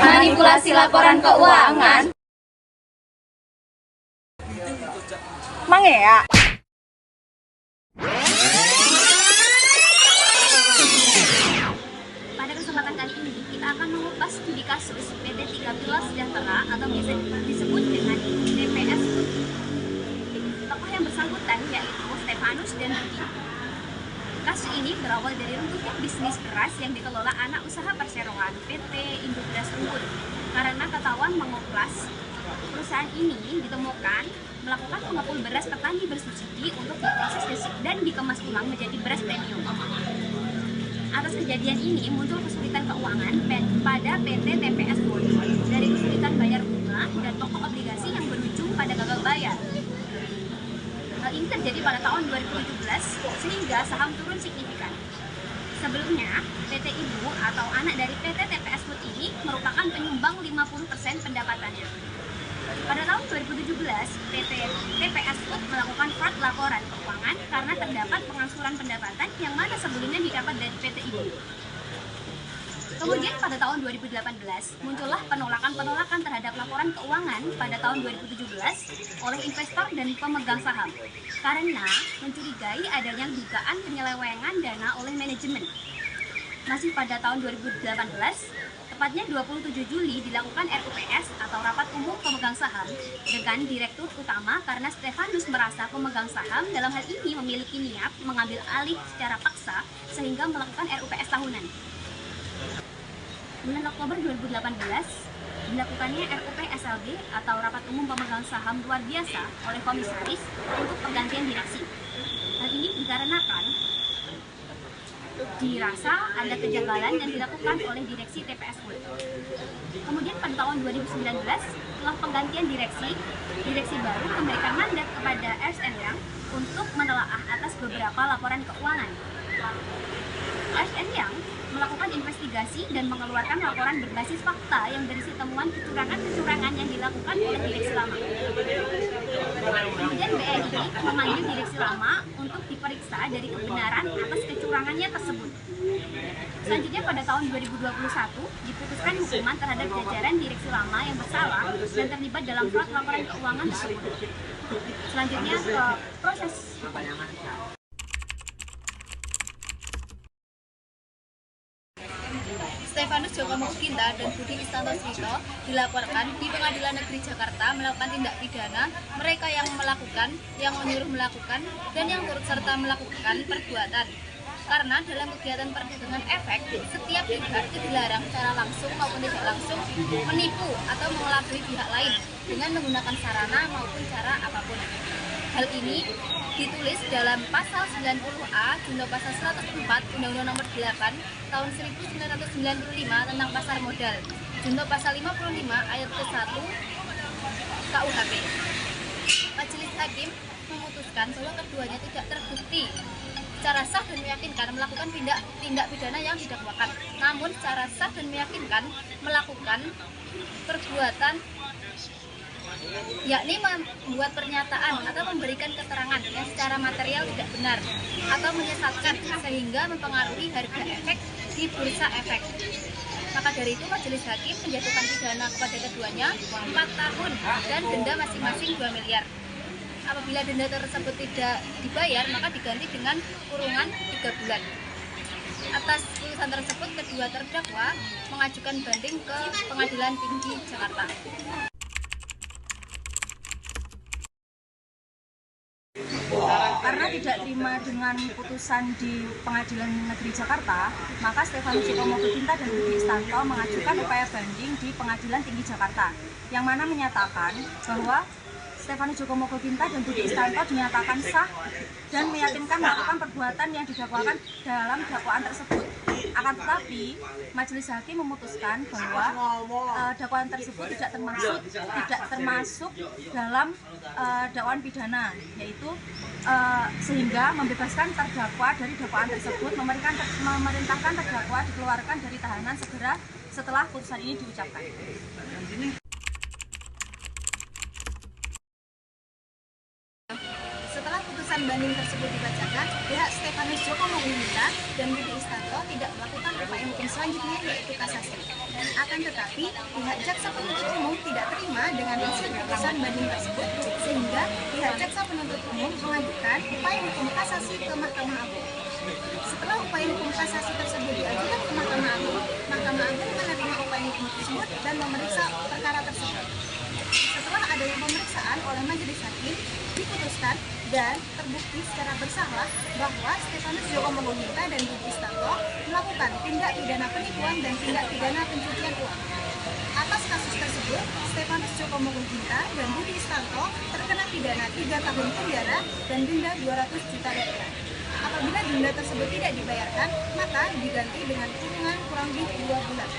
Manipulasi laporan keuangan. Mangea. Pada kesempatan kali ini kita akan mengupas studi kasus PT Tiga Pilar Sejahtera atau biasa disebut dengan TPS. Tokoh yang bersangkutan yaitu Stefanus dan Budi. Kasus ini berawal dari runtuhnya bisnis beras yang dikelola anak usaha perseroan PT Indobras Unggul. Karena ketahuan mengoplas, perusahaan ini ditemukan melakukan pengepul beras petani bersubsidi untuk diproses dan dikemas ulang menjadi beras premium. Atas kejadian ini muncul kesulitan keuangan pada PT TPS Food dari kesulitan bayar bunga dan pokok obligasi yang berujung pada gagal bayar. Hal ini terjadi pada tahun 2017 sehingga saham turun signifikan. Sebelumnya, PT Ibu atau anak dari PT TPS Food ini merupakan penyumbang 50% pendapatannya. Pada tahun 2017, PT TPS Food melakukan fraud laporan keuangan karena terdapat pengangsuran pendapatan yang mana sebelumnya didapat dari PT Ibu. Kemudian pada tahun 2018, muncullah penolakan terhadap laporan keuangan pada tahun 2017 oleh investor dan pemegang saham karena mencurigai adanya dugaan penyelewengan dana oleh manajemen. Masih pada tahun 2018, tepatnya 27 Juli dilakukan RUPS atau Rapat Umum Pemegang Saham dengan Direktur Utama karena Stefanus merasa pemegang saham dalam hal ini memiliki niat mengambil alih secara paksa sehingga melakukan RUPS tahunan. Bulan Oktober 2018, dilakukannya RUP SLB atau Rapat Umum Pemegang Saham Luar Biasa oleh Komisaris untuk pergantian direksi. Hal ini dikarenakan dirasa ada kejanggalan yang dilakukan oleh direksi TPS Food. Kemudian pada tahun 2019, setelah penggantian direksi baru memberikan mandat kepada Ernst & Young untuk menelaah atas beberapa laporan keuangan. Ernst & Young melakukan investigasi dan mengeluarkan laporan berbasis fakta yang berisi temuan kecurangan yang dilakukan oleh direksi lama. Kemudian BNI memanggil direksi lama untuk diperiksa dari kebenaran atas kecurangannya tersebut. Selanjutnya pada tahun 2021 diputuskan hukuman terhadap jajaran direksi lama yang bersalah dan terlibat dalam fraud laporan keuangan tersebut. Selanjutnya ke proses Stefanus Joko Moginta dan Budi Istanto Srito dilaporkan di Pengadilan Negeri Jakarta melakukan tindak pidana mereka yang melakukan, yang menyuruh melakukan, dan yang turut serta melakukan perbuatan. Karena dalam kegiatan perdagangan efek, setiap pihak dilarang secara langsung maupun tidak langsung menipu atau mengelabui pihak lain dengan menggunakan sarana maupun cara apapun. Hal ini ditulis dalam pasal 90A junto pasal 104 Undang-Undang Nomor 8 tahun 1995 tentang pasar modal, junto pasal 55 ayat ke-1 KUHP. Majelis Hakim memutuskan bahwa keduanya tidak terbukti secara sah dan meyakinkan melakukan tindak pidana yang didakwakan, namun secara sah dan meyakinkan melakukan perbuatan yakni membuat pernyataan atau memberikan keterangan yang secara material tidak benar atau menyesatkan sehingga mempengaruhi harga efek di bursa efek. Maka dari itu Majelis Hakim menjatuhkan pidana kepada keduanya 4 tahun dan denda masing-masing 2 miliar. Apabila denda tersebut tidak dibayar, maka diganti dengan kurungan 3 bulan. Atas putusan tersebut, kedua terdakwa mengajukan banding ke Pengadilan Tinggi Jakarta. Karena tidak terima dengan putusan di Pengadilan Negeri Jakarta, maka Stefanus Joko Moginta dan Budi Istanto mengajukan upaya banding di Pengadilan Tinggi Jakarta, yang mana menyatakan bahwa Stefanus Joko Mogoginta dan Budi Istanto dinyatakan sah dan meyakinkan melakukan perbuatan yang didakwakan dalam dakwaan tersebut. Akan tetapi, majelis hakim memutuskan bahwa dakwaan tersebut tidak termasuk dalam dakwaan pidana, yaitu sehingga membebaskan terdakwa dari dakwaan tersebut, memerintahkan terdakwa dikeluarkan dari tahanan segera setelah putusan ini diucapkan. Setelah putusan banding tersebut dibacakan, pihak Stefanus Joko Mogoginta dan Budi Istanto tidak melakukan upaya hukum selanjutnya, yaitu kasasi. Akan tetapi, pihak jaksa penuntut umum tidak terima dengan hasil putusan banding tersebut, sehingga pihak jaksa penuntut umum mengajukan upaya hukum kasasi ke Mahkamah Agung. Setelah upaya hukum kasasi tersebut diajukan ke Mahkamah Agung menerima upaya hukum tersebut dan memeriksa perkara tersebut. Setelah adanya pemeriksaan oleh majelis hakim, diputuskan dan terbukti secara bersalah bahwa Stefanus Joko Mogoginta dan Budi Istanto melakukan tindak pidana penipuan dan tindak pidana pencucian uang. Atas kasus tersebut, Stefanus Joko Mogoginta dan Budi Istanto terkena pidana 3 tahun penjara dan denda 200 juta rupiah. Apabila denda tersebut tidak dibayarkan, maka diganti dengan kurungan kurang lebih 2 bulan.